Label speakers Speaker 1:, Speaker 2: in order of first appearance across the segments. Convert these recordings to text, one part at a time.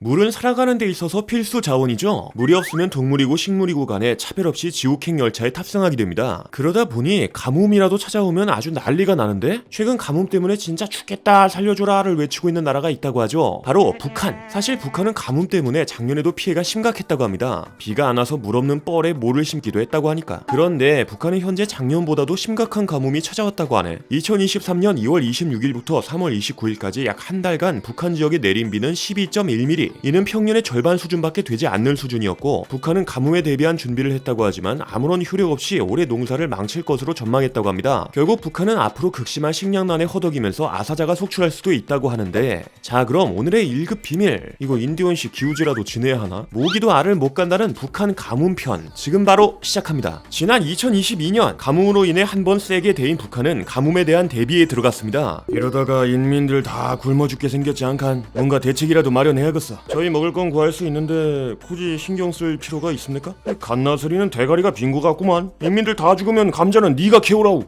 Speaker 1: 물은 살아가는 데 있어서 필수 자원이죠. 물이 없으면 동물이고 식물이고 간에 차별 없이 지옥행 열차에 탑승하게 됩니다. 그러다 보니 가뭄이라도 찾아오면 아주 난리가 나는데 최근 가뭄 때문에 진짜 죽겠다 살려줘라를 외치고 있는 나라가 있다고 하죠. 바로 북한. 사실 북한은 가뭄 때문에 작년에도 피해가 심각했다고 합니다. 비가 안 와서 물 없는 뻘에 모를 심기도 했다고 하니까. 그런데 북한은 현재 작년보다도 심각한 가뭄이 찾아왔다고 하네. 2023년 2월 26일부터 3월 29일까지 약 한 달간 북한 지역에 내린 비는 12.1mm. 이는 평년의 절반 수준밖에 되지 않는 수준이었고, 북한은 가뭄에 대비한 준비를 했다고 하지만 아무런 효력 없이 올해 농사를 망칠 것으로 전망했다고 합니다. 결국 북한은 앞으로 극심한 식량난에 허덕이면서 아사자가 속출할 수도 있다고 하는데, 자 그럼 오늘의 1급 비밀, 이거 인디언식 기우제라도 지내야 하나? 모기도 알을 못 간다는 북한 가뭄편 지금 바로 시작합니다. 지난 2022년 가뭄으로 인해 한 번 세게 데인 북한은 가뭄에 대한 대비에 들어갔습니다. 이러다가 인민들 다 굶어 죽게 생겼지 않간 뭔가 대책이라도 마련해야겠어. 저희 먹을 건 구할 수 있는데 굳이 신경 쓸 필요가 있습니까? 갓나스리는 대가리가 빈 것 같구만. 인민들 다 죽으면 감자는 네가 캐오라우.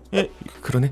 Speaker 1: 그러네.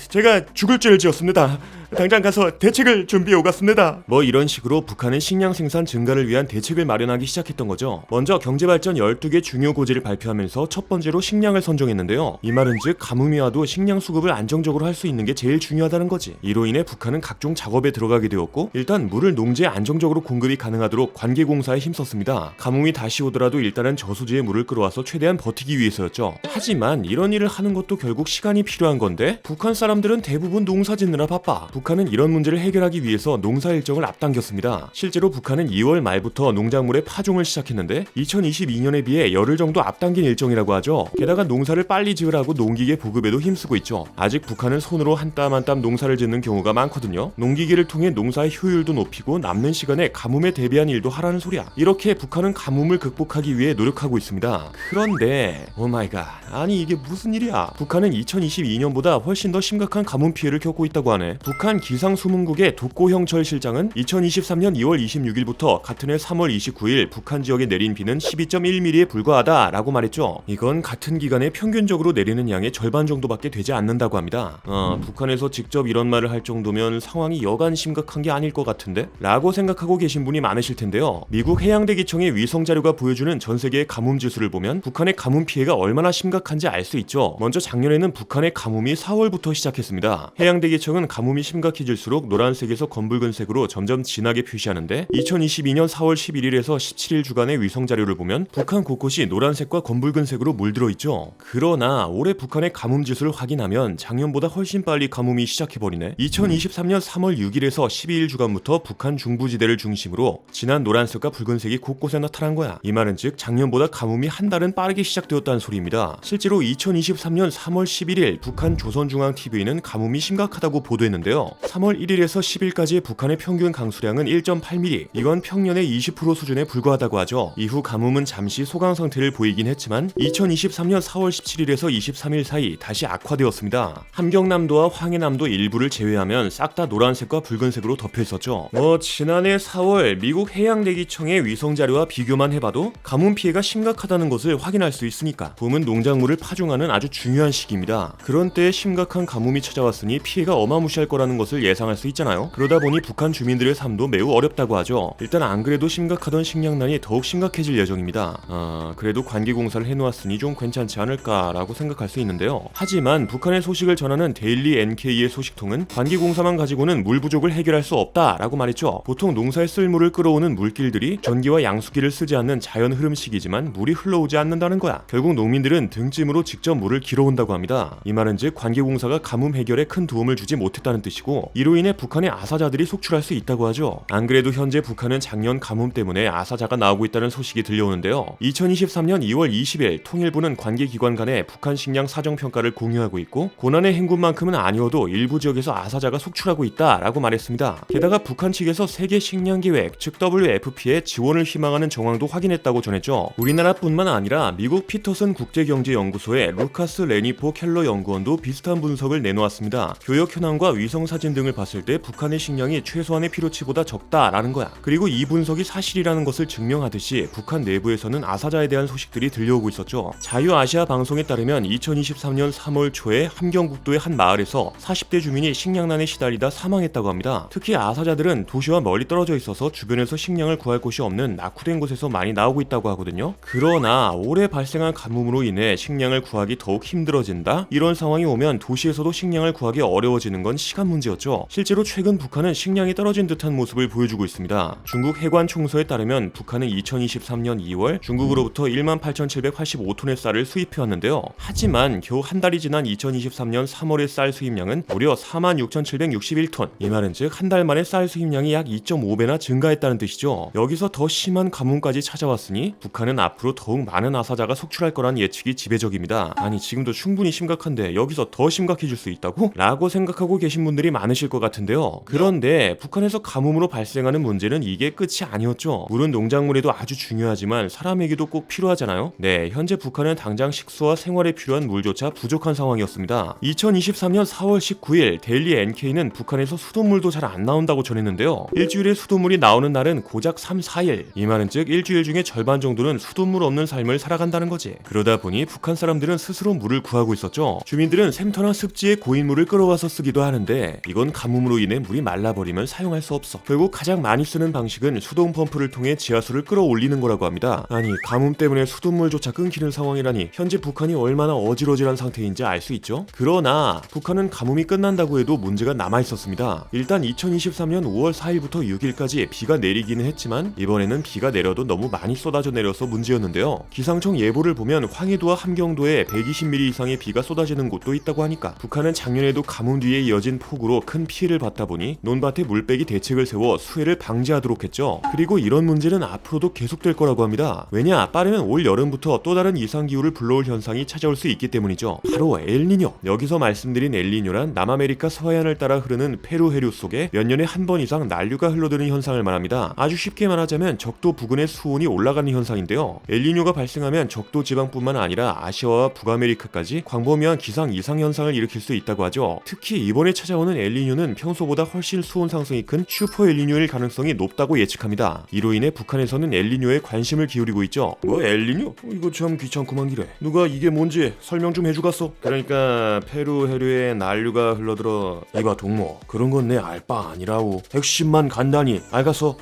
Speaker 1: 제가 죽을 죄를 지었습니다. 당장 가서 대책을 준비해 오겠습니다. 뭐 이런 식으로 북한은 식량 생산 증가를 위한 대책을 마련하기 시작했던 거죠. 먼저 경제발전 12개 중요 고지를 발표하면서 첫 번째로 식량을 선정했는데요. 이 말은 즉 가뭄이 와도 식량 수급을 안정적으로 할 수 있는 게 제일 중요하다는 거지. 이로 인해 북한은 각종 작업에 들어가게 되었고, 일단 물을 농지에 안정적으로 공급이 가능하도록 관계공사에 힘썼습니다. 가뭄이 다시 오더라도 일단은 저수지에 물을 끌어와서 최대한 버티기 위해서였죠. 하지만 이런 일을 하는 것도 결국 시간이 필요한 건데, 북한 사람들은 대부분 농사 짓느라 바빠. 북한은 이런 문제를 해결하기 위해서 농사 일정을 앞당겼습니다. 실제로 북한은 2월 말부터 농작물의 파종을 시작했는데 2022년에 비해 열흘 정도 앞당긴 일정이라고 하죠. 게다가 농사를 빨리 지으라고 농기계 보급에도 힘쓰고 있죠. 아직 북한은 손으로 한 땀 한 땀 농사를 짓는 경우가 많거든요. 농기계를 통해 농사의 효율도 높이고 남는 시간에 가뭄에 대비한 일도 하라는 소리야. 이렇게 북한은 가뭄을 극복하기 위해 노력하고 있습니다. 그런데 오마이갓, 아니 이게 무슨 일이야. 북한은 2022년보다 훨씬 더 심각한 가뭄 피해를 겪고 있다고 하네. 북한 기상수문국의 독고형철 실장은 2023년 2월 26일부터 같은 해 3월 29일 북한 지역에 내린 비는 12.1mm에 불과하다라고 말했죠. 이건 같은 기간에 평균적으로 내리는 양의 절반 정도밖에 되지 않는다고 합니다. 북한에서 직접 이런 말을 할 정도면 상황이 여간 심각한 게 아닐 것 같은데? 라고 생각하고 계신 분이 많으실 텐데요. 미국 해양대기청의 위성 자료가 보여주는 전 세계의 가뭄 지수를 보면 북한의 가뭄 피해가 얼마나 심각한지 알 수 있죠. 먼저 작년에는 북한의 가뭄이 4월부터 시작했습니다. 해양대기청은 가뭄이 심각해질수록 노란색에서 검붉은색으로 점점 진하게 표시하는데, 2022년 4월 11일에서 17일 주간의 위성 자료를 보면 북한 곳곳이 노란색과 검붉은색으로 물들어 있죠. 그러나 올해 북한의 가뭄 지수를 확인하면 작년보다 훨씬 빨리 가뭄이 시작해버리네. 2023년 3월 6일에서 12일 주간부터 북한 중부지대를 중심으로 진한 노란색과 붉은색이 곳곳에 나타난 거야. 이 말은 즉 작년보다 가뭄이 한 달은 빠르게 시작되었다는 소리입니다. 실제로 2023년 3월 11일 북한 조선중앙TV는 가뭄이 심각하다고 보도했는데요. 3월 1일에서 10일까지의 북한의 평균 강수량은 1.8mm, 이건 평년의 20% 수준에 불과하다고 하죠. 이후 가뭄은 잠시 소강 상태를 보이긴 했지만 2023년 4월 17일에서 23일 사이 다시 악화되었습니다. 함경남도와 황해남도 일부를 제외하면 싹 다 노란색과 붉은색으로 덮여 있었죠. 지난해 4월 미국 해양대기청의 위성 자료와 비교만 해봐도 가뭄 피해가 심각하다는 것을 확인할 수 있으니까. 봄은 농작물을 파종하는 아주 중요한 시기입니다. 그런 때에 심각한 가뭄이 찾아왔으니 피해가 어마무시할 거라는 것을 예상할 수 있잖아요. 그러다 보니 북한 주민들의 삶도 매우 어렵다고 하죠. 일단 안 그래도 심각하던 식량난이 더욱 심각해질 예정입니다. 그래도 관계공사를 해놓았으니 좀 괜찮지 않을까라고 생각할 수 있는데요. 하지만 북한의 소식을 전하는 데일리 NK의 소식통은 관계공사만 가지고는 물 부족을 해결할 수 없다라고 말했죠. 보통 농사에 쓸 물을 끌어오는 물길들이 전기와 양수기를 쓰지 않는 자연 흐름식이지만 물이 흘러오지 않는다는 거야. 결국 농민들은 등짐으로 직접 물을 길어온다고 합니다. 이 말은 즉 관계공사가 가뭄 해결에 큰 도움을 주지 못했다는 뜻이고, 이로 인해 북한의 아사자들이 속출할 수 있다고 하죠. 안 그래도 현재 북한은 작년 가뭄 때문에 아사자가 나오고 있다는 소식이 들려오는데요. 2023년 2월 20일 통일부는 관계기관 간에 북한 식량 사정평가를 공유하고 있고, 고난의 행군만큼은 아니어도 일부 지역에서 아사자가 속출하고 있다라고 말했습니다. 게다가 북한 측에서 세계 식량계획 즉 WFP에 지원을 희망하는 정황도 확인했다고 전했죠. 우리나라뿐만 아니라 미국 피터슨 국제경제연구소의 루카스 레니포 켈러 연구원도 비슷한 분석을 내놓았습니다. 교역 현황과 위성 사진 등을 봤을 때 북한의 식량이 최소한의 필요치보다 적다라는 거야. 그리고 이 분석이 사실이라는 것을 증명하듯이 북한 내부에서는 아사자에 대한 소식들이 들려오고 있었죠. 자유아시아 방송에 따르면 2023년 3월 초에 함경북도의 한 마을에서 40대 주민이 식량난에 시달리다 사망했다고 합니다. 특히 아사자들은 도시와 멀리 떨어져 있어서 주변에서 식량을 구할 곳이 없는 낙후된 곳에서 많이 나오고 있다고 하거든요. 그러나 올해 발생한 가뭄으로 인해 식량을 구하기 더욱 힘들어진다? 이런 상황이 오면 도시에서도 식량을 구하기 어려워지는 건 시간 문제였죠. 실제로 최근 북한은 식량이 떨어진 듯한 모습을 보여주고 있습니다. 중국 해관 총서에 따르면 북한은 2023년 2월 중국으로부터 18,785톤의 쌀을 수입해왔는데요. 하지만 겨우 한 달이 지난 2023년 3월의 쌀 수입량은 무려 46,761톤. 이 말은 즉 한 달 만에 쌀 수입량이 약 2.5배나 증가했다는 뜻이죠. 여기서 더 심한 가뭄까지 찾아왔으니 북한은 앞으로 더욱 많은 아사자가 속출할 거란 예측이 지배적입니다. 아니 지금도 충분히 심각한데 여기서 더 심각해질 수 있다고? 라고 생각하고 계신 분들이 많으실 것 같은데요. 그런데 북한에서 가뭄으로 발생하는 문제는 이게 끝이 아니었죠. 물은 농작물에도 아주 중요하지만 사람에게도 꼭 필요하잖아요. 네, 현재 북한은 당장 식수와 생활에 필요한 물조차 부족한 상황이었습니다. 2023년 4월 19일 데일리 NK는 북한에서 수돗물도 잘 안 나온다고 전했는데요. 일주일에 수돗물이 나오는 날은 고작 3, 4일. 이 말은 즉 일주일 중에 절반 정도는 수돗물 없는 삶을 살아간다는 거지. 그러다 보니 북한 사람들은 스스로 물을 구하고 있었죠. 주민들은 샘터나 습지에 고인 물을 끌어와서 쓰기도 하는데 이건 가뭄으로 인해 물이 말라버리면 사용할 수 없어. 결국 가장 많이 쓰는 방식은 수동 펌프를 통해 지하수를 끌어올리는 거라고 합니다. 아니 가뭄 때문에 수돗물조차 끊기는 상황이라니 현재 북한이 얼마나 어질어질한 상태인지 알 수 있죠. 그러나 북한은 가뭄이 끝난다고 해도 문제가 남아있었습니다. 일단 2023년 5월 4일부터 6일까지 비가 내리기는 했지만 이번에는 비가 내려도 너무 많이 쏟아져 내려서 문제였는데요. 기상청 예보를 보면 황해도와 함경도에 120mm 이상의 비가 쏟아지는 곳도 있다고 하니까 북한은 작년에도 가뭄 뒤에 이어진 폭우로 큰 피해를 봤다 보니 논밭에 물빼기 대책을 세워 수해를 방지하도록 했죠. 그리고 이런 문제는 앞으로도 계속될 거라고 합니다. 왜냐? 빠르면 올 여름부터 또 다른 이상기후를 불러올 현상이 찾아올 수 있기 때문이죠. 바로 엘니뇨. 여기서 말씀드린 엘니뇨란 남아메리카 서해안을 따라 흐르는 페루 해류 속에 몇 년에 한 번 이상 난류가 흘러드는 현상을 말합니다. 아주 쉽게 말하자면 적도 부근의 수온이 올라가는 현상인데요. 엘니뇨가 발생하면 적도 지방뿐만 아니라 아시아와 북아메리카까지 광범위한 기상 이상 현상을 일으킬 수 있다고 하죠. 특히 이번에 찾아오는 엘니뇨는 평소보다 훨씬 수온 상승이 큰 슈퍼 엘니뇨일 가능성이 높다고 예측합니다. 이로 인해 북한에서는 엘니뇨에 관심을 기울이고 있죠. 뭐 엘니뇨? 이거 참 귀찮구만 기래. 누가 이게 뭔지 설명 좀 해주겠어? 그러니까 페루 해류에 난류가 흘러들어. 이봐 동무, 그런 건 내 알 바 아니라고. 핵심만 간단히 알겠어?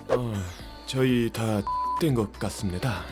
Speaker 1: 저희 다 된 것 같습니다.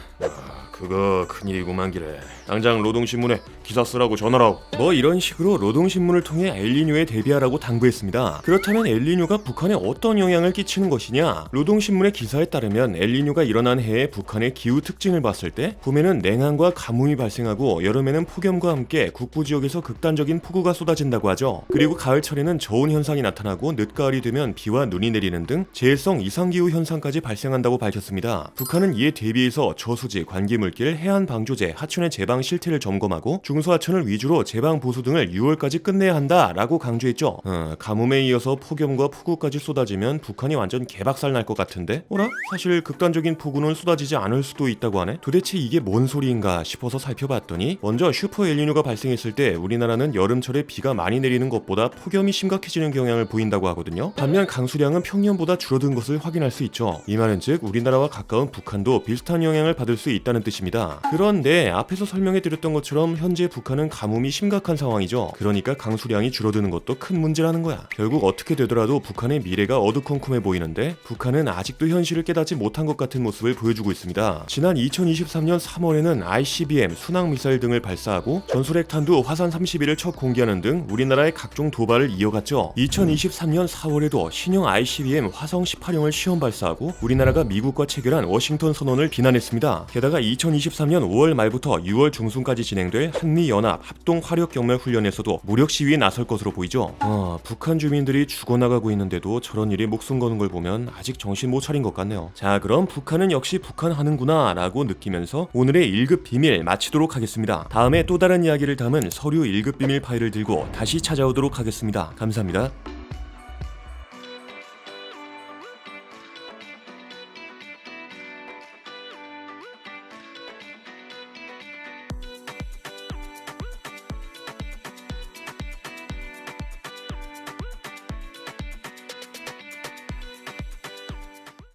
Speaker 1: 그거 큰일이구만 기래. 당장 노동신문에 기사 쓰라고 전화라고. 뭐 이런 식으로 노동신문을 통해 엘니뇨에 대비하라고 당부했습니다. 그렇다면 엘니뇨가 북한에 어떤 영향을 끼치는 것이냐? 노동신문의 기사에 따르면 엘니뇨가 일어난 해에 북한의 기후 특징을 봤을 때 봄에는 냉한과 가뭄이 발생하고 여름에는 폭염과 함께 북부 지역에서 극단적인 폭우가 쏟아진다고 하죠. 그리고 가을철에는 저온 현상이 나타나고 늦가을이 되면 비와 눈이 내리는 등 재해성 이상기후 현상까지 발생한다고 밝혔습니다. 북한은 이에 대비해서 저수지, 관계물길, 해안 방조제, 하천의 제방 실태를 점검하고 중소하천을 위주로 제방 보수 등을 6월까지 끝내야 한다라고 강조했죠. 가뭄에 이어서 폭염과 폭우까지 쏟아지면 북한이 완전 개박살 날 것 같은데? 어라? 사실 극단적인 폭우는 쏟아지지 않을 수도 있다고 하네? 도대체 이게 뭔 소리인가 싶어서 살펴봤더니 먼저 슈퍼 엘니뇨가 발생했을 때 우리나라는 여름철에 비가 많이 내리는 것보다 폭염이 심각해지는 경향을 보인다고 하거든요. 반면 강수량은 평년보다 줄어든 것을 확인할 수 있죠. 이 말은 즉 우리나라와 가까운 북한도 비슷한 영향을 받을 수 있다는 뜻입니다. 그런데 앞에서 설명해드렸던 것처럼 현재 북한은 가뭄이 심각한 상황이죠. 그러니까 강수량이 줄어드는 것도 큰 문제라는 거야. 결국 어떻게 되더라도 북한의 미래가 어두컴컴해 보이는데 북한은 아직도 현실을 깨닫지 못한 것 같은 모습을 보여주고 있습니다. 지난 2023년 3월에는 ICBM, 순항미사일 등을 발사하고 전술핵탄두 화산 31을 첫 공개하는 등 우리나라의 각종 도발을 이어갔죠. 2023년 4월에도 신형 ICBM 화성 18형을 시험 발사하고 우리나라가 미국과 체결한 워싱턴 선언을 비난했습니다. 게다가 2023년 5월 말부터 6월 중순까지 진행될 한미연합 합동화력경멸훈련에서도 무력 시위에 나설 것으로 보이죠. 북한 주민들이 죽어나가고 있는데도 저런 일이 목숨 거는 걸 보면 아직 정신 못 차린 것 같네요. 자, 그럼 북한은 역시 북한 하는구나 라고 느끼면서 오늘의 1급 비밀 마치도록 하겠습니다. 다음에 또 다른 이야기를 담은 서류 1급 비밀 파일을 들고 다시 찾아오도록 하겠습니다. 감사합니다.